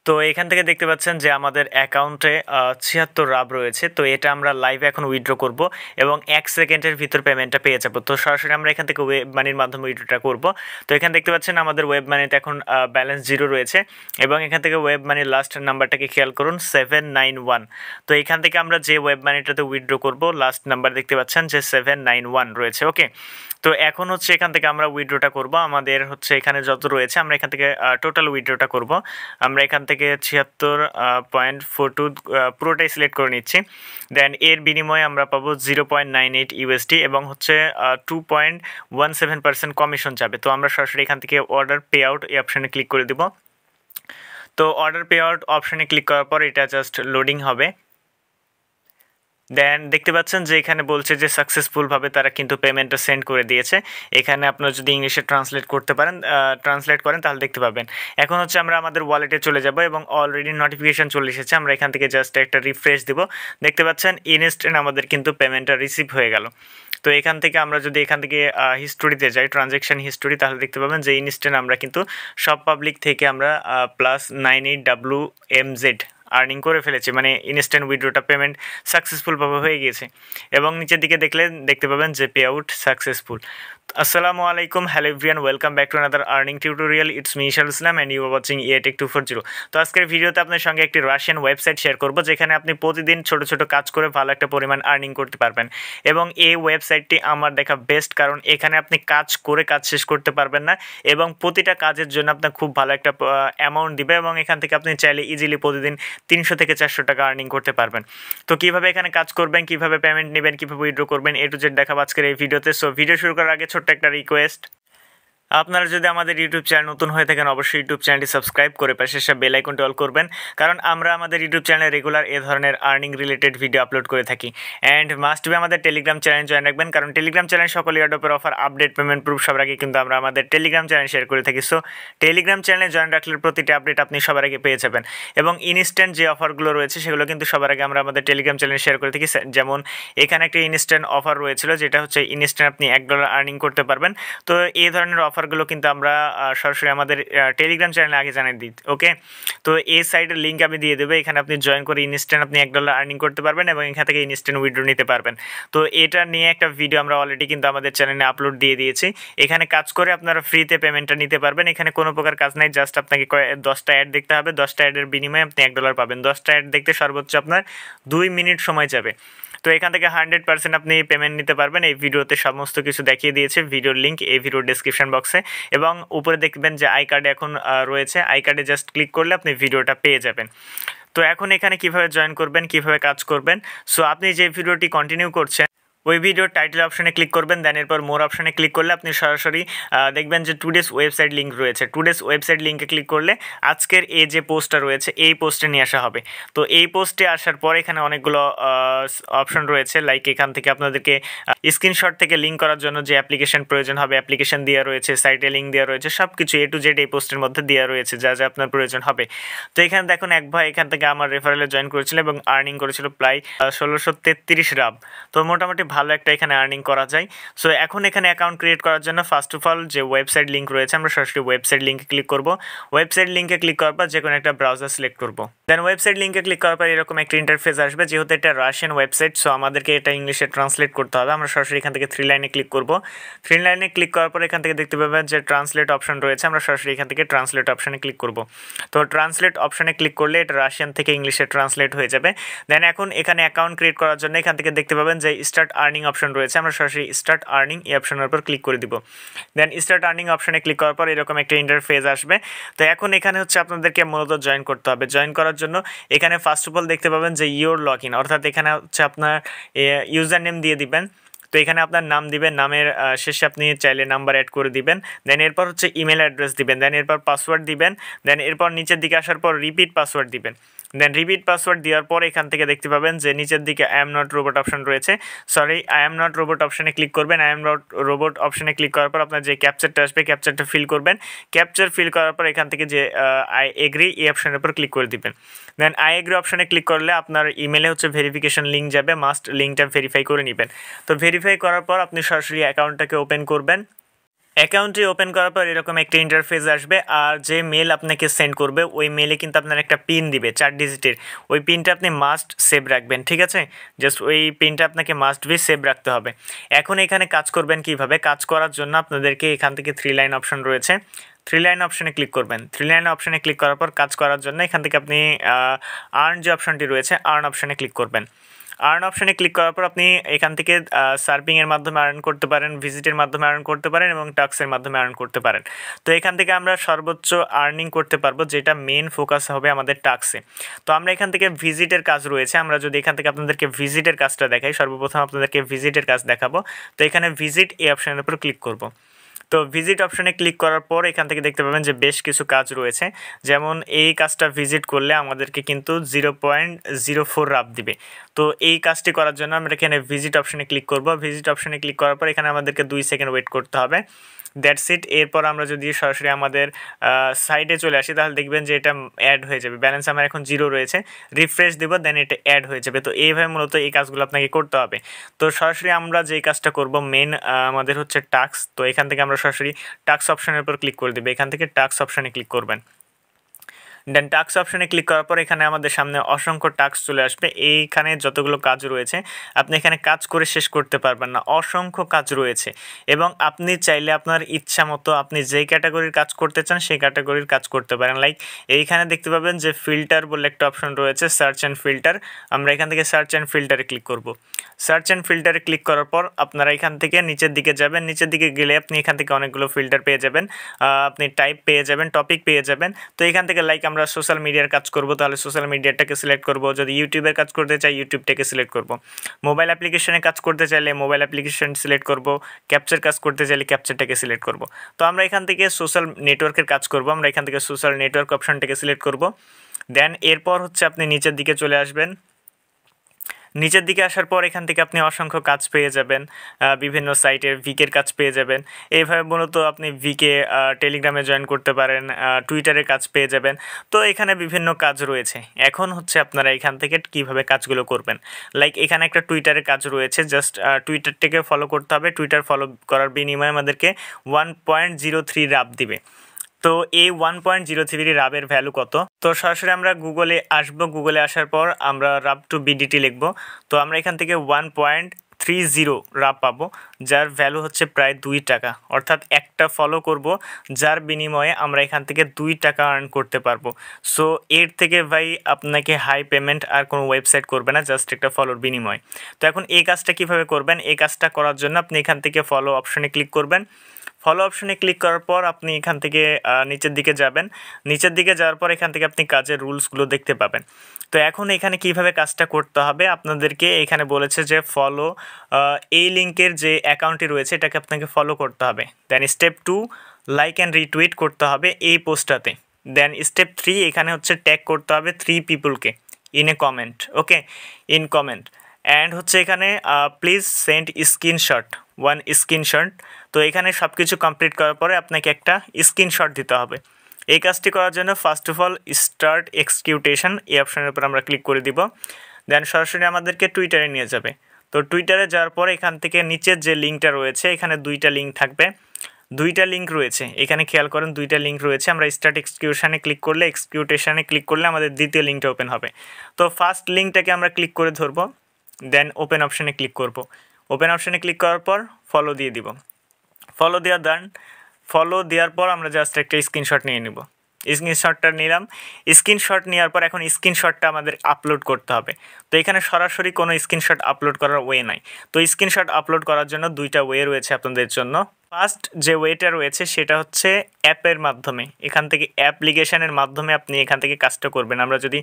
তো এখান থেকে দেখতে পাচ্ছেন যে আমাদের অ্যাকাউন্টে ৭৬ রাব রয়েছে। তো এটা আমরা লাইভে এখন উইথড্র করব এবং 1 সেকেন্ডের ভিতর পেমেন্টটা পেয়ে যাব। তো সরাসরি আমরা এখান থেকে ওয়েব মানির মাধ্যমে উইথড্রটা করব। তো এখানে দেখতে পাচ্ছেন আমাদের ওয়েব মানিতে এখন ব্যালেন্স 0 রয়েছে এবং এখান থেকে ওয়েব মানির লাস্ট নাম্বারটাকে খেয়াল করুন 791। তো এখান থেকে আমরা যে ওয়েব মানিটাতে উইথড্র করব লাস্ট নাম্বার দেখতে পাচ্ছেন যে 791 রয়েছে। ওকে, তো এখন হচ্ছে এখান থেকে আমরা উইথড্রটা করব। আমাদের হচ্ছে এখানে যত রয়েছে আমরা এখান থেকে টোটাল উইথড্রটা করব। আমরা এখান থেকে 76.42 পুরোটাই সিলেক্ট করে নিচ্ছি। দেন এর বিনিময়ে আমরা পাবো 0.98 ইউএসডি এবং হচ্ছে 2.17% কমিশন যাবে। তো আমরা সরাসরি এখান থেকে অর্ডার পে আউট এই অপশানে ক্লিক করে দেব। তো অর্ডার পে আউট অপশানে ক্লিক করার পর এটা জাস্ট লোডিং হবে। দেন দেখতে পাচ্ছেন যে এখানে বলছে যে সাকসেসফুলভাবে তারা কিন্তু পেমেন্টটা সেন্ড করে দিয়েছে। এখানে আপনারা যদি ইংলিশে ট্রান্সলেট করেন তাহলে দেখতে পাবেন। এখন হচ্ছে আমরা আমাদের ওয়ালেটে চলে যাব এবং অলরেডি নোটিফিকেশান চলে এসেছে। আমরা এখান থেকে জাস্ট একটা রিফ্রেশ দেব। দেখতে পাচ্ছেন ইনস্ট্যান্ট আমাদের কিন্তু পেমেন্টটা রিসিভ হয়ে গেল। তো এখান থেকে আমরা যদি এখান থেকে হিস্টোরিতে যাই, ট্রানজ্যাকশান হিস্টোরি, তাহলে দেখতে পাবেন যে ইনস্ট্যান্ট আমরা কিন্তু Socpublic থেকে আমরা +98WMZ আর্নিং করে ফেলেছি, মানে ইনস্ট্যান্ট উইথড্রটা পেমেন্ট সাকসেসফুলভাবে হয়ে গিয়েছে। এবং নিচের দিকে দেখতে পাবেন যে পে আউট সাকসেসফুল। আসসালামু আলাইকুম, hello everyone, welcome back to another earning tutorial. It's me Isharul Islam and you are watching EI TecH240। তো আজকের ভিডিওতে আপনার সঙ্গে একটি রাশিয়ান ওয়েবসাইট শেয়ার করব যেখানে আপনি প্রতিদিন ছোট ছোট কাজ করে ভালো একটা পরিমাণ আর্নিং করতে পারবেন। এবং এই ওয়েবসাইটটি আমার দেখা বেস্ট, কারণ এখানে আপনি কাজ করে কাজ শেষ করতে পারবেন না এবং প্রতিটা কাজের জন্য আপনার খুব ভালো একটা অ্যামাউন্ট দিবে এবং এখান থেকে আপনি চাইলে ইজিলি প্রতিদিন 300 থেকে 400 টাকা আর্নিং করতে পারবেন। তো কীভাবে এখানে কাজ করবেন, কীভাবে পেমেন্ট নেবেন, কীভাবে উইথড্র করবেন, A to Z দেখাবো আজকের এই ভিডিওতে। সো ভিডিও শুরু করার আগে ছোট্ট একটা রিকোয়েস্ট, আপনারা যদি আমাদের ইউটিউব চ্যানেল নতুন হয়ে থাকেন অবশ্যই ইউটিউব চ্যানেলটি সাবস্ক্রাইব করে পাশে এসে বেল আইকনটি অল করবেন, কারণ আমরা আমাদের ইউটিউব চ্যানেলে রেগুলার এ ধরনের আর্নিং রিলেটেড ভিডিও আপলোড করে থাকি। অ্যান্ড মাস্ট বি আমাদের টেলিগ্রাম চ্যানেল জয়েন রাখবেন, কারণ টেলিগ্রাম চ্যানেল সকল ইয়ারডপের অফার, আপডেট, পেমেন্ট প্রুফ সবার আগে কিন্তু আমরা আমাদের টেলিগ্রাম চ্যানেল শেয়ার করে থাকি। সো টেলিগ্রাম চ্যানেলে জয়েন রাখলে প্রতিটি আপডেট আপনি সবার আগে পেয়ে যাবেন এবং ইনস্ট্যান্ট যে অফারগুলো রয়েছে সেগুলো কিন্তু সবার আগে আমরা আমাদের টেলিগ্রাম চ্যানেলে শেয়ার করে থাকি। যেমন এখানে একটা ইনস্ট্যান্ট অফার রয়েছিল যেটা হচ্ছে ইনস্ট্যান্ট আপনি $1 আর্নিং করতে পারবেন। তো এই ধরনের অফারগুলো কিন্তু আমরা সরাসরি আমাদের টেলিগ্রাম চ্যানেলে আগে জানিয়ে দিই। ওকে, তো এই সাইটের লিঙ্ক আমি দিয়ে দেবো, এখানে আপনি জয়েন করে ইনস্ট্যান্ট আপনি $1 আর্নিং করতে পারবেন এবং এখান থেকে ইনস্ট্যান্ট উইথড্র নিতে পারবেন। তো এটা নিয়ে একটা ভিডিও আমরা অলরেডি কিন্তু আমাদের চ্যানেলে আপলোড দিয়ে দিয়েছি। এখানে কাজ করে আপনারা ফ্রিতে পেমেন্টটা নিতে পারবেন। এখানে কোনো প্রকার কাজ নাই, জাস্ট আপনাকে 10টা অ্যাড দেখতে হবে। 10টা অ্যাডের বিনিময়ে আপনি $1 পাবেন। 10টা অ্যাড দেখতে সর্বোচ্চ আপনার 2 মিনিট সময় যাবে। তো এখান থেকে 100% আপনি পেমেন্ট নিতে পারবেন। এই ভিডিওতে সমস্ত কিছু দেখিয়ে দিয়েছে, ভিডিওর লিঙ্ক এই ভিডিওর ডেসক্রিপশন বক্সে, এবং উপরে দেখবেন যে আই কার্ডে এখন রয়েছে, আই কার্ডে জাস্ট ক্লিক করলে আপনি ভিডিওটা পেয়ে যাবেন। তো এখন এখানে কিভাবে জয়েন করবেন, কিভাবে কাজ করবেন, সো আপনি যে ভিডিওটি কন্টিনিউ করছেন ওই ভিডিওর টাইটেল অপশানে ক্লিক করবেন। দেন এরপর মোর অপশানে ক্লিক করলে আপনি সরাসরি দেখবেন যে টুডেস ওয়েবসাইট লিঙ্ক রয়েছে। টুডেস ওয়েবসাইট লিঙ্কে ক্লিক করলে আজকের এই যে পোস্টটা রয়েছে এই পোস্টে নিয়ে আসা হবে। তো এই পোস্টে আসার পর এখানে অনেকগুলো অপশন রয়েছে, লাইক এখান থেকে আপনাদেরকে স্ক্রিনশট থেকে লিঙ্ক করার জন্য যে অ্যাপ্লিকেশন প্রয়োজন হবে অ্যাপ্লিকেশন দেওয়া রয়েছে, সাইটে লিঙ্ক দেওয়া রয়েছে, সব কিছু A to Z এই পোস্টের মধ্যে দেওয়া রয়েছে যা যা আপনার প্রয়োজন হবে। তো এখানে দেখুন এক ভাই এখান থেকে আমার রেফারেলে জয়েন করেছিল এবং আর্নিং করেছিল প্রায় 1633 রাব। তো মোটামুটি ভালো একটা এখানে আর্নিং করা যায়। সো এখন এখানে অ্যাকাউন্ট ক্রিয়েট করার জন্য ফার্স্ট অফ অল যে ওয়েবসাইট লিঙ্ক রয়েছে আমরা সরাসরি ওয়েবসাইট লিঙ্কে ক্লিক করব। ওয়েবসাইট লিঙ্কে ক্লিক করার পর যে কোনো একটা ব্রাউজার সিলেক্ট করব। দেন ওয়েবসাইট লিঙ্কে ক্লিক করার পর এরকম একটা ইন্টারফেস আসবে। যেহেতু এটা রাশিয়ান ওয়েবসাইট সো আমাদেরকে এটা ইংলিশে ট্রান্সলেট করতে হবে। আমরা সরাসরি এখান থেকে 3 লাইনে ক্লিক করব। 3 লাইনে ক্লিক করার পর এখান থেকে দেখতে পাবেন যে ট্রান্সলেট অপশন রয়েছে, আমরা সরাসরি এখান থেকে ট্রান্সলেট অপশানে ক্লিক করব। তো ট্রান্সলেট অপশানে ক্লিক করলে এটা রাশিয়ান থেকে ইংলিশে ট্রান্সলেট হয়ে যাবে। দেন এখন এখানে অ্যাকাউন্ট ক্রিয়েট করার জন্য এখান থেকে দেখতে পাবেন যে স্টার্ট আর্নিং অপশন রয়েছে, আমরা সরাসরি স্টার্ট আর্নিং এই অপশনের উপর ক্লিক করে দিব। দেন স্টার্ট আর্নিং অপশনে ক্লিক করার পর এরকম একটা ইন্টারফেস আসবে। তো এখন এখানে হচ্ছে আপনাদেরকে মূলত জয়েন করতে হবে। জয়েন করার জন্য এখানে ফার্স্ট অফ অল দেখতে পাবেন যে ইওর লগ ইন, অর্থাৎ এখানে হচ্ছে আপনার ইউজার নেম দিয়ে দিবেন। তো এখানে আপনার নাম দিবেন, নামের শেষে আপনি চাইলে নাম্বার অ্যাড করে দিবেন। দেন এরপর হচ্ছে ইমেল অ্যাড্রেস দিবেন। দেন এরপর পাসওয়ার্ড দিবেন। দেন এরপর নিচের দিকে আসার পর রিপিট পাসওয়ার্ড দিবেন। দেন রিপিট পাসওয়ার্ড দেওয়ার পর এখান থেকে দেখতে পাবেন যে নিচের দিকে I am not robot option রয়েছে, আই এম নট রোবট অপশানে ক্লিক করবেন। আই এম নট রোবট অপশানে ক্লিক করার পর আপনার যে ক্যাপচারটা আসবে ক্যাপচারটা ফিল করবেন। ক্যাপচার ফিল করার পর এখান থেকে যে আই এগ্রি এই অপশানের উপর ক্লিক করে দিবেন। দেন আই এগ্রি অপশানে ক্লিক করলে আপনার ইমেলে হচ্ছে ভেরিফিকেশন লিঙ্ক যাবে, মাস্ট লিঙ্কটা ভেরিফাই করে নেবেন। তো ভেরিফাই করার পর আপনি সরাসরি অ্যাকাউন্টটাকে ওপেন করবেন। অ্যাকাউন্টটি ওপেন করার পর এরকম একটা ইন্টারফেস আসবে, আর যে মেল আপনাকে সেন্ড করবে ওই মেলে কিন্তু আপনার একটা পিন দিবে 4 ডিজিটের। ওই পিনটা আপনি মাস্ট সেভ রাখবেন, ঠিক আছে? জাস্ট ওই পিনটা আপনাকে মাস্ট বি সেভ রাখতে হবে। এখন এখানে কাজ করবেন কিভাবে? কাজ করার জন্য আপনাদেরকে এখান থেকে 3 লাইন অপশন রয়েছে, 3 লাইন অপশনে ক্লিক করবেন। 3 লাইন অপশনে ক্লিক করার পর কাজ করার জন্য এখান থেকে আপনি আর্ন যে অপশনটি রয়েছে আর্ন অপশনে ক্লিক করবেন। আর্ন অপশনে ক্লিক করার পর আপনি এখান থেকে সার্ভিংয়ের মাধ্যমে আর্ন করতে পারেন, ভিজিটের মাধ্যমে আর্ন করতে পারেন এবং টাস্কের মাধ্যমে আর্ন করতে পারেন। তো এখান থেকে আমরা সর্বোচ্চ আর্নিং করতে পারবো, যেটা মেন ফোকাস হবে আমাদের টাস্কে। তো আমরা এখান থেকে ভিজিটের কাজ রয়েছে, আমরা যদি এখান থেকে আপনাদেরকে ভিজিটের কাজটা দেখাই, সর্বপ্রথম আপনাদেরকে ভিজিটের কাজ দেখাবো। তো এখানে ভিজিট এই অপশনের উপর ক্লিক করব। তো ভিজিট অপশনে ক্লিক করার পর এখান থেকে দেখতে পাবেন যে বেশ কিছু কাজ রয়েছে, যেমন এই কাজটা ভিজিট করলে আমাদেরকে কিন্তু 0.04 রাপ দিবে। তো এই কাজটি করার জন্য আমরা এখানে ভিজিট অপশনে ক্লিক করব। ভিজিট অপশনে ক্লিক করার পর এখানে আমাদেরকে 2 সেকেন্ড ওয়েট করতে হবে, দ্যাটস ইট। এরপর আমরা যদি সরাসরি আমাদের সাইডে চলে আসি তাহলে দেখবেন যে এটা অ্যাড হয়ে যাবে। ব্যালেন্স আমার এখন 0 রয়েছে, রিফ্রেশ দেবো, দেন এটা অ্যাড হয়ে যাবে। তো এইভাবে মূলত এই কাজগুলো আপনাকে করতে হবে। তো সরাসরি আমরা যেই কাজটা করব মেন আমাদের হচ্ছে টাস্ক। তো এখান থেকে আমরা সরাসরি টাস্ক অপশনের উপর ক্লিক করে দেবো। এখান থেকে টাস্ক অপশনে ক্লিক করবেন। দেন টাস্ক অপশনে ক্লিক করার পর এখানে আমাদের সামনে অসংখ্য টাস্ক চলে আসবে। এইখানে যতগুলো কাজ রয়েছে আপনি এখানে কাজ করে শেষ করতে পারবেন না, অসংখ্য কাজ রয়েছে। এবং আপনি চাইলে আপনার ইচ্ছা মতো আপনি যেই ক্যাটাগরির কাজ করতে চান সেই ক্যাটাগরির কাজ করতে পারেন। লাইক এইখানে দেখতে পাবেন যে ফিল্টার বলে একটা অপশন রয়েছে, সার্চ অ্যান্ড ফিল্টার। আমরা এখান থেকে সার্চ অ্যান্ড ফিল্টারে ক্লিক করব। সার্চ অ্যান্ড ফিল্টারে ক্লিক করার পর আপনারা এখান থেকে নিচের দিকে যাবেন। নিচের দিকে গেলে আপনি এখান থেকে অনেকগুলো ফিল্টার পেয়ে যাবেন, আপনি টাইপ পেয়ে যাবেন, টপিক পেয়ে যাবেন। তো এখান থেকে লাইক আমরা সোশ্যাল মিডিয়ার কাজ করব তাহলে সোশ্যাল মিডিয়াটাকে সিলেক্ট করব, যদি ইউটিউবের কাজ করতে চাই ইউটিউবটাকে সিলেক্ট করব, মোবাইল অ্যাপ্লিকেশনে কাজ করতে চাইলে মোবাইল অ্যাপ্লিকেশন সিলেক্ট করব, ক্যাপচার কাজ করতে চাইলে ক্যাপচারটাকে সিলেক্ট করব। তো আমরা এখান থেকে সোশ্যাল নেটওয়ার্কের কাজ করব, আমরা এখান থেকে সোশ্যাল নেটওয়ার্ক অপশনটাকে সিলেক্ট করব। দেন এরপর হচ্ছে আপনি নিচের দিকে চলে আসবেন। নিচের দিকে আসার পর এখান থেকে আপনি অসংখ্য কাজ পেয়ে যাবেন, বিভিন্ন সাইটের ভিকের কাজ পেয়ে যাবেন। এইভাবে মূলত আপনি ভিকে টেলিগ্রামে জয়েন করতে পারেন, টুইটারে কাজ পেয়ে যাবেন। তো এখানে বিভিন্ন কাজ রয়েছে। এখন হচ্ছে আপনারা এখান থেকে কীভাবে কাজগুলো করবেন। লাইক এখানে একটা টুইটারের কাজ রয়েছে, জাস্ট টুইটারটাকে ফলো করতে হবে। টুইটার ফলো করার বিনিময়ে আমাদেরকে 1.03 রাব দিবে। তো এই 1.03 রাবের ভ্যালু কত? তো সরাসরি আমরা গুগলে আসবো, গুগলে আসার পর আমরা রাব টু বিডিটি লিখবো। তো আমরা এখান থেকে 1.30 রাব পাবো, যার ভ্যালু হচ্ছে প্রায় 2 টাকা। অর্থাৎ একটা ফলো করব যার বিনিময়ে আমরা এখান থেকে 2 টাকা আর্ন করতে পারবো। সো এর থেকে ভাই আপনাকে হাই পেমেন্ট আর কোনো ওয়েবসাইট করবে না, জাস্ট একটা ফলোর বিনিময়। তো এখন এই কাজটা কিভাবে করবেন? এই কাজটা করার জন্য আপনি এখান থেকে ফলো অপশনে ক্লিক করবেন। ফলো অপশনে ক্লিক করার পর আপনি এখান থেকে নিচের দিকে যাবেন। নিচের দিকে যাওয়ার পর এখান থেকে আপনি কাজের রুলসগুলো দেখতে পাবেন। তো এখন এখানে কিভাবে কাজটা করতে হবে আপনাদেরকে এখানে বলেছে যে ফলো, এই লিঙ্কের যে অ্যাকাউন্টটি রয়েছে এটাকে আপনাকে ফলো করতে হবে। Then step 2 like and retweet করতে হবে এই পোস্টটাতে। দেন স্টেপ 3 এখানে হচ্ছে ট্যাগ করতে হবে 3 পিপলকে in a comment, okay, in comment. And হচ্ছে এখানে প্লিজ সেন্ড স্ক্রিনশট, 1 স্ক্রিনশট। তো এখানে সব কিছু কমপ্লিট করার পরে আপনাকে একটা স্ক্রিনশট দিতে হবে। এই কাজটি করার জন্য first of all start execution এই অপশনের উপর আমরা ক্লিক করে দিব। দেন সরাসরি আমাদেরকে টুইটারে নিয়ে যাবে। তো টুইটারে যাওয়ার পর এখান থেকে নিচের যে লিঙ্কটা রয়েছে এখানে 2টা লিঙ্ক থাকবে, 2টা লিঙ্ক রয়েছে। এখানে খেয়াল করেন 2টা লিঙ্ক রয়েছে। আমরা স্টার্ট এক্সিকিউশনে ক্লিক করলে আমাদের দ্বিতীয় লিঙ্কটা ওপেন হবে। তো ফার্স্ট লিঙ্কটাকে আমরা ক্লিক করে ধরবো, দেন ওপেন অপশনে ক্লিক করব। ওপেন অপশনে ক্লিক করার পর ফলো দিয়ে দিব। ফলো দেওয়ার পর আমরা জাস্ট একটা স্ক্রিনশট নিয়ে নিব। স্ক্রিনশটটা নিলাম। স্ক্রিনশট নেওয়ার পর এখন স্ক্রিনশটটা আমাদের আপলোড করতে হবে। তো এখানে সরাসরি কোনো স্ক্রিনশট আপলোড করার ওয়ে নাই। তো স্ক্রিনশট আপলোড করার জন্য 2টা ওয়ে রয়েছে আপনাদের জন্য। ফার্স্ট যে ওয়েটা রয়েছে সেটা হচ্ছে অ্যাপের মাধ্যমে। এখান থেকে অ্যাপ্লিকেশনের মাধ্যমে আপনি এখান থেকে কাজটা করবেন। আমরা যদি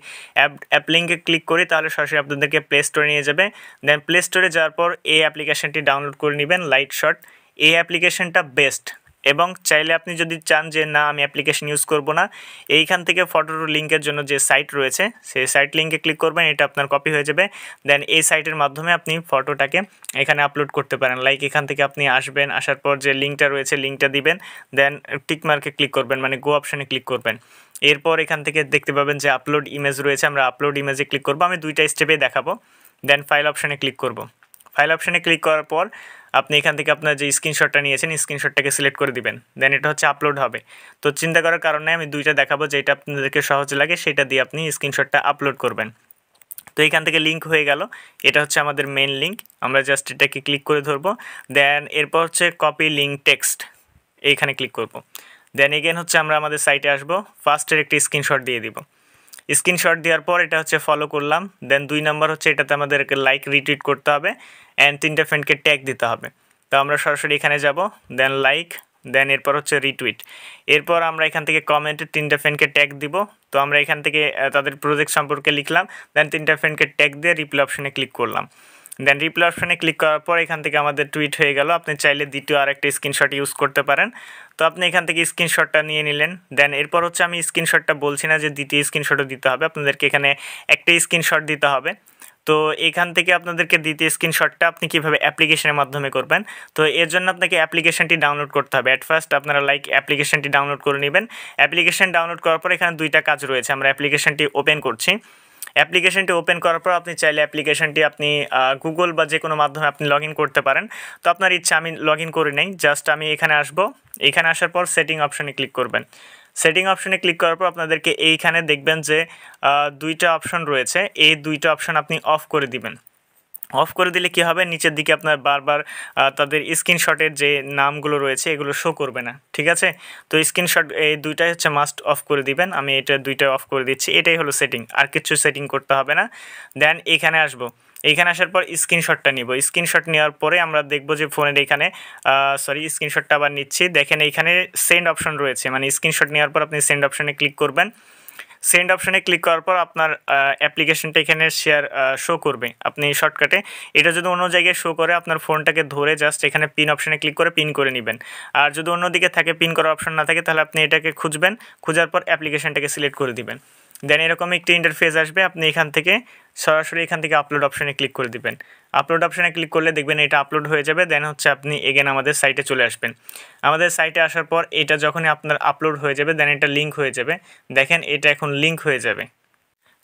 অ্যাপ লিঙ্কে ক্লিক করি তাহলে সরাসরি আপনাদেরকে প্লে স্টোরে নিয়ে যাবে। দেন প্লে স্টোরে যাওয়ার পর এই অ্যাপ্লিকেশনটি ডাউনলোড করে নেবেন, লাইটশট। এই অ্যাপ্লিকেশনটা বেস্ট। এবং চাইলে আপনি যদি চান যে না আমি অ্যাপ্লিকেশন ইউজ করব না, এইখান থেকে ফটো লিঙ্কের জন্য যে সাইট রয়েছে সেই সাইট লিঙ্কে ক্লিক করবেন, এটা আপনার কপি হয়ে যাবে। দেন এই সাইটের মাধ্যমে আপনি ফটোটাকে এখানে আপলোড করতে পারেন। লাইক এখান থেকে আপনি আসবেন, আসার পর যে লিঙ্কটা রয়েছে লিঙ্কটা দিবেন, দেন টিক মার্কে ক্লিক করবেন, মানে গো অপশানে ক্লিক করবেন। এরপর এখান থেকে দেখতে পাবেন যে আপলোড ইমেজ রয়েছে, আমরা আপলোড ইমেজে ক্লিক করব। আমি 2টা স্টেপে দেখাবো। দেন ফাইল অপশানে ক্লিক করব। ফাইল অপশানে ক্লিক করার পর আপনি এখান থেকে আপনার যে স্ক্রিনশটটা নিয়েছেন স্ক্রিনশটটাকে সিলেক্ট করে দিবেন, দেন এটা হচ্ছে আপলোড হবে। তো চিন্তা করার কারণে আমি দুইটা দেখাবো, যেটা আপনাদেরকে সহজ লাগে সেটা দিয়ে আপনি স্ক্রিনশটটা আপলোড করবেন। তো এখান থেকে লিঙ্ক হয়ে গেল, এটা হচ্ছে আমাদের মেন লিঙ্ক। আমরা জাস্ট এটাকে ক্লিক করে ধরবো, দেন এরপর হচ্ছে কপি লিঙ্ক টেক্সট, এইখানে ক্লিক করব। দেন এগেন হচ্ছে আমরা আমাদের সাইটে আসবো, ফার্স্টের একটি স্ক্রিনশট দিয়ে দিব। স্ক্রিনশট দেওয়ার পর এটা হচ্ছে ফলো করলাম। দেন 2 নম্বর হচ্ছে এটাতে আমাদেরকে লাইক রিটুইট করতে হবে অ্যান্ড 3টা ফ্রেন্ডকে ট্যাগ দিতে হবে। তো আমরা সরাসরি এখানে যাব, দেন লাইক, দেন এরপর হচ্ছে রিটুইট। এরপর আমরা এখান থেকে কমেন্টে 3টা ফ্রেন্ডকে ট্যাগ দিব। তো আমরা এখান থেকে তাদের প্রজেক্ট সম্পর্কে লিখলাম, দেন 3টা ফ্রেন্ডকে ট্যাগ দিয়ে রিপ্লাই অপশনে ক্লিক করলাম। দেন রিপ্লাই অপশনে ক্লিক করার পর এখান থেকে আমাদের টুইট হয়ে গেল। আপনি চাইলে দ্বিতীয় আরেকটা স্ক্রিনশট ইউজ করতে পারেন। তো আপনি এখান থেকে স্ক্রিনশটটা নিয়ে নিলেন। দেন এরপর হচ্ছে আমি স্ক্রিনশটটা বলছি না যে দ্বিতীয় স্ক্রিনশটও দিতে হবে, আপনাদেরকে এখানে একটা স্ক্রিনশট দিতে হবে। তো এখান থেকে আপনাদেরকে দ্বিতীয় স্ক্রিনশটটা আপনি কীভাবে অ্যাপ্লিকেশনের মাধ্যমে করবেন, তো এর জন্য আপনাকে অ্যাপ্লিকেশনটি ডাউনলোড করতে হবে। অ্যাট ফার্স্ট আপনারা অ্যাপ্লিকেশনটি ডাউনলোড করে নেবেন। অ্যাপ্লিকেশন ডাউনলোড করার পর এখানে 2টা কাজ রয়েছে, আমরা অ্যাপ্লিকেশনটি ওপেন করছি। অ্যাপ্লিকেশনটি ওপেন করার পর আপনি চাইলে অ্যাপ্লিকেশনটি আপনি গুগল বা যে কোনো মাধ্যমে আপনি লগ ইন করতে পারেন। তো আপনার ইচ্ছা, আমি লগ ইন করে নেই। জাস্ট আমি এখানে আসবো, এখানে আসার পর সেটিং অপশনে ক্লিক করবেন। সেটিং অপশনে ক্লিক করার পর আপনাদেরকে এইখানে দেখবেন যে 2টা অপশন রয়েছে, এই 2টা অপশন আপনি অফ করে দিবেন। অফ করে দিলে কি হবে, নিচের দিকে আপনার বারবার তাদের স্ক্রিনশটের যে নামগুলো রয়েছে এগুলো শো করবে না, ঠিক আছে। তো স্ক্রিনশট এই 2টাই হচ্ছে মাস্ট অফ করে দিবেন। আমি এটা 2টা অফ করে দিচ্ছি। এটাই হলো সেটিং, আর কিছু সেটিং করতে হবে না। দেন এখানে আসবো, এইখানে আসার পর স্ক্রিনশটটা নিব। স্ক্রিনশট নেওয়ার পরে আমরা দেখব যে ফোনের এখানে স্ক্রিনশটটা আবার নিচ্ছি। দেখেন এইখানে সেন্ড অপশন রয়েছে, মানে স্ক্রিনশট নেওয়ার পর আপনি সেন্ড অপশনে ক্লিক করবেন। সেন্ড অপশনে ক্লিক করার পর আপনার অ্যাপ্লিকেশনটা এখানে শেয়ার শো করবে। আপনি শর্টকাটে এটা যদি অন্য জায়গায় শো করে, আপনার ফোনটাকে ধরে জাস্ট এখানে পিন অপশনে ক্লিক করে পিন করে নেবেন। আর যদি অন্যদিকে থাকে, পিন করার অপশন না থাকে, তাহলে আপনি এটাকে খুঁজবেন, খোঁজার পর অ্যাপ্লিকেশনটাকে সিলেক্ট করে দিবেন। দেন এরকম একটি ইন্টারফেস আসবে, আপনি এখান থেকে সরাসরি এখান থেকে আপলোড অপশনে ক্লিক করে দিবেন। আপলোড অপশনে ক্লিক করলে দেখবেন এটা আপলোড হয়ে যাবে। দেন হচ্ছে আপনি এগেন আমাদের সাইটে চলে আসবেন। আমাদের সাইটে আসার পর এটা যখনই আপনার আপলোড হয়ে যাবে, দেন এটা লিঙ্ক হয়ে যাবে। দেখেন এটা এখন লিঙ্ক হয়ে যাবে।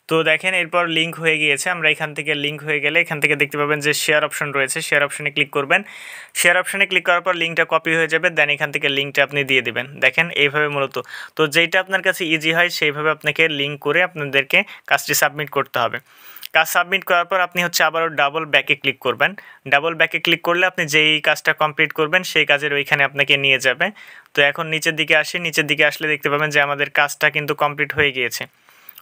তো দেখেন এরপর লিঙ্ক হয়ে গিয়েছে। আমরা এখান থেকে লিঙ্ক হয়ে গেলে এখান থেকে দেখতে পাবেন যে শেয়ার অপশন রয়েছে, শেয়ার অপশনে ক্লিক করবেন। শেয়ার অপশনে ক্লিক করার পর লিঙ্কটা কপি হয়ে যাবে। দেন এখান থেকে লিঙ্কটা আপনি দিয়ে দিবেন। দেখেন এইভাবে মূলত, তো যেইটা আপনার কাছে ইজি হয় সেইভাবে আপনাকে লিঙ্ক করে আপনাদেরকে কাজটি সাবমিট করতে হবে। কাজ সাবমিট করার পর আপনি হচ্ছে আবারও ডাবল ব্যাকে ক্লিক করবেন। ডাবল ব্যাকে ক্লিক করলে আপনি যেই কাজটা কমপ্লিট করবেন সেই কাজের ওইখানে আপনাকে নিয়ে যাবে। তো এখন নিচের দিকে আসি, নিচের দিকে আসলে দেখতে পাবেন যে আমাদের কাজটা কিন্তু কমপ্লিট হয়ে গিয়েছে।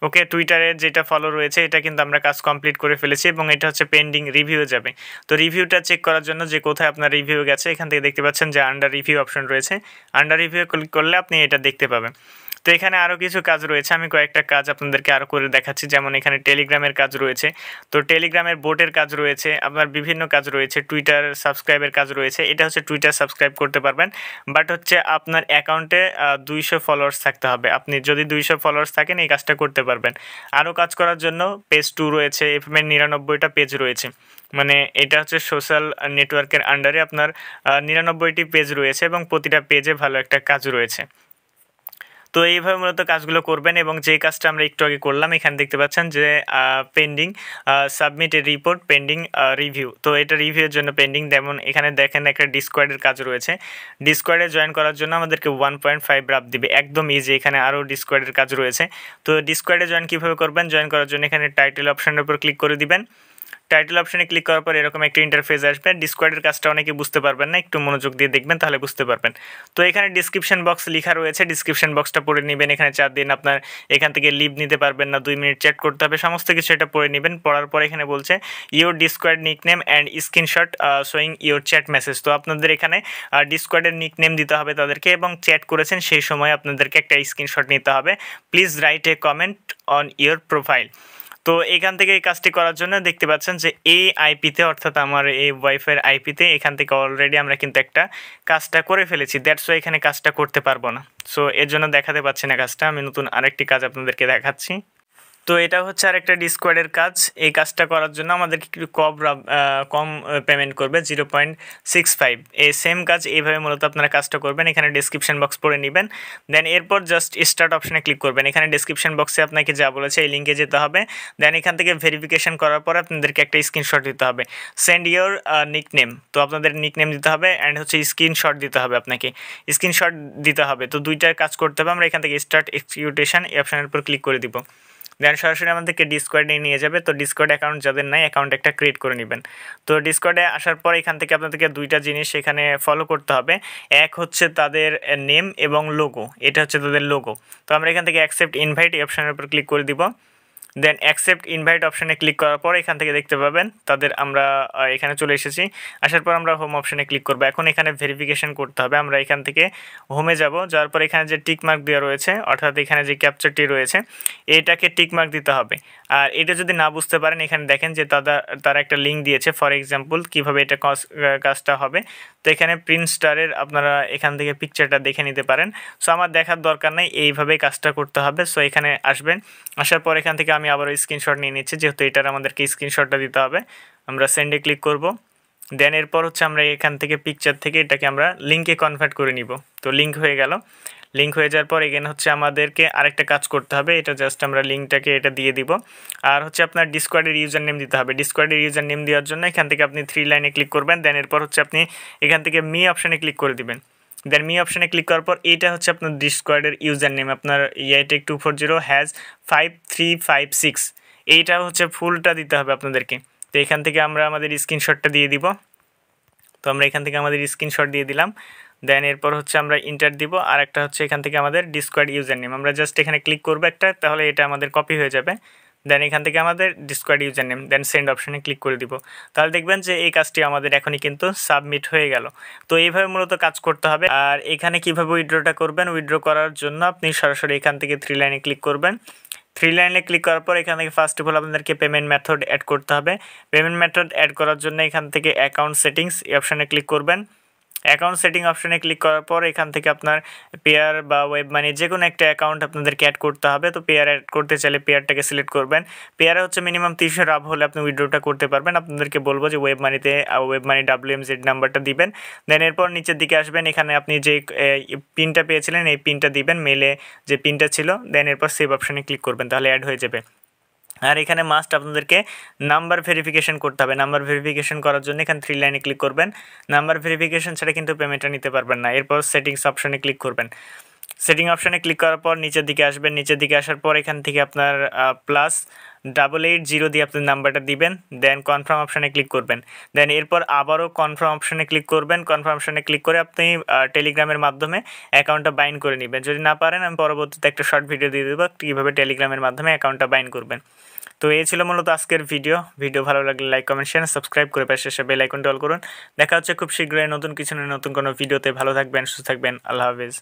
ওকে, টুইটারের যেটা ফলো রয়েছে এটা কিন্তু আমরা কাজ কমপ্লিট করে ফেলেছি এবং এটা হচ্ছে পেন্ডিং রিভিউ যাবে। তো রিভিউটা চেক করার জন্য যে কোথায় আপনার রিভিউ গেছে, এখান থেকে দেখতে পাচ্ছেন যে আন্ডার রিভিউ অপশন রয়েছে। আন্ডার রিভিউ ক্লিক করলে আপনি এটা দেখতে পাবেন। তো এখানে আরও কিছু কাজ রয়েছে, আমি কয়েকটা কাজ আপনাদেরকে আরও করে দেখাচ্ছি। যেমন এখানে টেলিগ্রামের কাজ রয়েছে, তো টেলিগ্রামের বোটের কাজ রয়েছে, আপনার বিভিন্ন কাজ রয়েছে, টুইটার সাবস্ক্রাইবের কাজ রয়েছে। এটা হচ্ছে টুইটার সাবস্ক্রাইব করতে পারবেন, বাট হচ্ছে আপনার অ্যাকাউন্টে 200 ফলোয়ার্স থাকতে হবে। আপনি যদি 200 ফলোয়ার্স থাকেন এই কাজটা করতে পারবেন। আরও কাজ করার জন্য পেজ 2 রয়েছে, এফএমের 99টা পেজ রয়েছে, মানে এটা হচ্ছে সোশ্যাল নেটওয়ার্কের আন্ডারে আপনার 99টি পেজ রয়েছে এবং প্রতিটা পেজে ভালো একটা কাজ রয়েছে। তো এইভাবে মূলত কাজগুলো করবেন। এবং যে কাজটা আমরা একটু আগে করলাম, এখানে দেখতে পাচ্ছেন যে পেন্ডিং সাবমিট এ রিপোর্ট পেন্ডিং রিভিউ, তো এটা রিভিউয়ের জন্য পেন্ডিং। যেমন এখানে দেখেন একটা ডিসকর্ডের কাজ রয়েছে, ডিসকর্ডে জয়েন করার জন্য আমাদেরকে 1.5 রাপ দিবে, একদম ইজি। এখানে আরও ডিসকর্ডের কাজ রয়েছে। তো ডিসকর্ডে জয়েন কীভাবে করবেন, জয়েন করার জন্য এখানে টাইটেল অপশনের উপর ক্লিক করে দিবেন। টাইটেল অপশনে ক্লিক করার পর এরকম একটা ইন্টারফেস আসবে। ডিসকর্ডের কাজটা অনেকে বুঝতে পারবেন না, একটু মনোযোগ দিয়ে দেখবেন তাহলে বুঝতে পারবেন। তো এখানে ডিসক্রিপশন বক্স লেখা রয়েছে, ডিসক্রিপশন বক্সটা পড়ে নেবেন। এখানে 4 দিন আপনার এখান থেকে লিভ নিতে পারবেন না, 2 মিনিট চ্যাট করতে হবে, সমস্ত কিছু এটা পড়ে নেবেন। পড়ার পর এখানে বলছে your Discord nickname and screenshot showing your chat message. তো আপনাদের এখানে ডিসকর্ডের নিকনেম দিতে হবে তাদেরকে, এবং চ্যাট করেছেন সেই সময় আপনাদেরকে একটা স্ক্রিনশট নিতে হবে। Please write a comment on your profile. তো এখান থেকে এই কাজটি করার জন্য দেখতে পাচ্ছেন যে এই আইপিতে, অর্থাৎ আমার এই ওয়াইফাইয়ের আইপিতে এখান থেকে অলরেডি আমরা কিন্তু একটা কাজটা করে ফেলেছি। দ্যাটস ওয়াই এখানে কাজটা করতে পারবো না, সো এর জন্য দেখাতে পাচ্ছি না কাজটা। আমি নতুন আরেকটি কাজ আপনাদেরকে দেখাচ্ছি। তো এটা হচ্ছে আরেকটা ডিসকর্ডের কাজ। এই কাজটা করার জন্য আমাদেরকে একটু কম পেমেন্ট করবে 0.65। এই সেম কাজ এইভাবে মূলত আপনারা কাজটা করবেন। এখানে ডেসক্রিপশন বক্স পড়ে নেবেন, দেন এরপর জাস্ট স্টার্ট অপশানে ক্লিক করবেন। এখানে ডেসক্রিপশন বক্সে আপনাকে যা বলেছে এই লিঙ্কে যেতে হবে, দেন এখান থেকে ভেরিফিকেশন করার পর আপনাদেরকে একটা স্ক্রিনশট দিতে হবে, সেন্ড ইওর নিকনেম। তো আপনাদের নিকনেম দিতে হবে অ্যান্ড হচ্ছে স্ক্রিনশট দিতে হবে, আপনাকে স্ক্রিনশট দিতে হবে। তো দুইটার কাজ করতে হবে। আমরা এখান থেকে স্টার্ট এক্সিকিউটেশন এই অপশানের উপর ক্লিক করে দিব, দেন সরাসরি আমাদেরকে ডিসকর্ডে নিয়ে যাবে। তো ডিসকর্ড অ্যাকাউন্ট যাদের নাই, অ্যাকাউন্ট একটা ক্রিয়েট করে নেবেন। তো ডিসকর্ডে আসার পর এখান থেকে আপনাদেরকে দুইটা জিনিস এখানে ফলো করতে হবে। এক হচ্ছে তাদের নেম এবং লোগো, এটা হচ্ছে তাদের লোগো। তো আমরা এখান থেকে অ্যাকসেপ্ট ইনভাইট এই অপশানের উপর ক্লিক করে দিব, দেন অ্যাকসেপ্ট ইনভাইট অপশানে ক্লিক করার পর এখান থেকে দেখতে পাবেন তাদের আমরা এখানে চলে এসেছি। আসার পর আমরা হোম অপশানে ক্লিক করবো। এখন এখানে ভেরিফিকেশন করতে হবে। আমরা এখান থেকে হোমে যাব, যাওয়ার পর এখানে যে টিক মার্ক দেওয়া রয়েছে, অর্থাৎ এখানে যে ক্যাপচারটি রয়েছে এটাকে টিক মার্ক দিতে হবে। আর এটা যদি না বুঝতে পারেন, এখানে দেখেন যে তারা একটা লিঙ্ক দিয়েছে, ফর এক্সাম্পল কীভাবে এটা কাজটা হবে। তো এখানে প্রিন্ট স্টারের আপনারা এখান থেকে পিকচারটা দেখে নিতে পারেন। সো আমার দেখার দরকার নেই, এইভাবেই কাজটা করতে হবে। সো এখানে আসবেন, আসার পর এখান থেকে আমি আবারও স্ক্রিনশট নিয়ে নিচ্ছি, যেহেতু এটার আমাদেরকে স্ক্রিনশটটা দিতে হবে। আমরা সেন্ডে ক্লিক করব, দেন এরপর হচ্ছে আমরা এখান থেকে পিকচার থেকে এটাকে আমরা লিঙ্কে কনভার্ট করে নিব। তো লিঙ্ক হয়ে গেল। লিঙ্ক হয়ে যাওয়ার পর এখানে হচ্ছে আমাদেরকে আরেকটা কাজ করতে হবে, এটা জাস্ট আমরা লিঙ্কটাকে এটা দিয়ে দিব। আর হচ্ছে আপনার ডিসকর্ডের ইউজার নেম দিতে হবে। ডিসকর্ডের ইউজার নেম দেওয়ার জন্য এখান থেকে আপনি 3 লাইনে ক্লিক করবেন, দেন এরপর হচ্ছে আপনি এখান থেকে মি অপশানে ক্লিক করে দিবেন। দেন মি অপশানে ক্লিক করার পর এইটা হচ্ছে আপনার ডিসকর্ডের ইউজার নেম, আপনার EI TecH240 হ্যাজ 5356, এইটা হচ্ছে ফুলটা দিতে হবে আপনাদেরকে। তো এখান থেকে আমরা আমাদের স্ক্রিনশটটা দিয়ে দিব। তো আমরা এখান থেকে আমাদের স্ক্রিনশট দিয়ে দিলাম, দেন এরপর হচ্ছে আমরা ইন্টার দিব। আর একটা হচ্ছে এখান থেকে আমাদের ডিসকর্ড ইউজার নেম, আমরা জাস্ট এখানে ক্লিক করবো একটা, তাহলে এটা আমাদের কপি হয়ে যাবে। দেন এখান থেকে আমাদের Discord user name, then send অপশানে ক্লিক করে দিব। তাহলে দেখবেন যে এই কাজটি আমাদের এখনই কিন্তু সাবমিট হয়ে গেল। তো এইভাবে মূলত কাজ করতে হবে। আর এখানে কিভাবে উইথড্রটা করবেন, উইথড্র করার জন্য আপনি সরাসরি এখান থেকে 3 লাইনে ক্লিক করবেন। 3 লাইনে ক্লিক করার পর এখান থেকে ফার্স্ট অফ অল আপনাদেরকে পেমেন্ট মেথড অ্যাড করতে হবে। পেমেন্ট মেথড অ্যাড করার জন্য এখান থেকে অ্যাকাউন্ট সেটিংস এই অপশানে ক্লিক করবেন। অ্যাকাউন্ট সেটিং অপশানে ক্লিক করার পর এখান থেকে আপনার পেয়ার বা ওয়েব মানি যে কোনো একটা অ্যাকাউন্ট আপনাদেরকে অ্যাড করতে হবে। তো পেয়ার অ্যাড করতে চাইলে পেয়ারটাকে সিলেক্ট করবেন। পেয়ারে হচ্ছে মিনিমাম 300 রাব হলে আপনি উইথড্রটা করতে পারবেন। আপনাদেরকে বলবো যে ওয়েব মানিতে ওয়েব মানি WMZ নাম্বারটা দিবেন। দেন এরপর নিচের দিকে আসবেন, এখানে আপনি যে পিনটা পেয়েছিলেন এই পিনটা দিবেন, মেলে যে পিনটা ছিল। দেন এরপর সেভ অপশানে ক্লিক করবেন, তাহলে অ্যাড হয়ে যাবে। আর এখানে মাস্ট আপনাদেরকে নাম্বার ভেরিফিকেশন করতে হবে। নাম্বার ভেরিফিকেশন করার জন্য এখানে 3 লাইনে ক্লিক করবেন। নাম্বার ভেরিফিকেশন ছাড়া কিন্তু পেমেন্টটা নিতে পারবেন না। এরপর সেটিংস অপশানে ক্লিক করবেন। সেটিং অপশানে ক্লিক করার পর নিচের দিকে আসবেন। নিচের দিকে আসার পর এখান থেকে আপনার +880 দিয়ে আপনার নাম্বারটা দিবেন। দেন কনফার্ম অপশানে ক্লিক করবেন। দেন এরপর আবারও কনফার্ম অপশানে ক্লিক করবেন। কনফার্ম অপশানে ক্লিক করে আপনি টেলিগ্রামের মাধ্যমে অ্যাকাউন্টটা বাইন্ড করে নেবেন। যদি না পারেন আমি পরবর্তীতে একটা শর্ট ভিডিও দিয়ে দেবো কীভাবে টেলিগ্রামের মাধ্যমে অ্যাকাউন্টটা বাইন্ড করবেন। তো এই ছিল মূলত আজকের ভিডিও ভালো লাগলে লাইক কমেন্ট শেয়ার সাবস্ক্রাইব করে পাশে এসে বেল আইকনটি অল করুন। দেখা হচ্ছে খুব শীঘ্রই নতুন কিছু নতুন কোনো ভিডিওতে। ভালো থাকবেন, সুস্থ থাকবেন, আল্লাহ হাফেজ।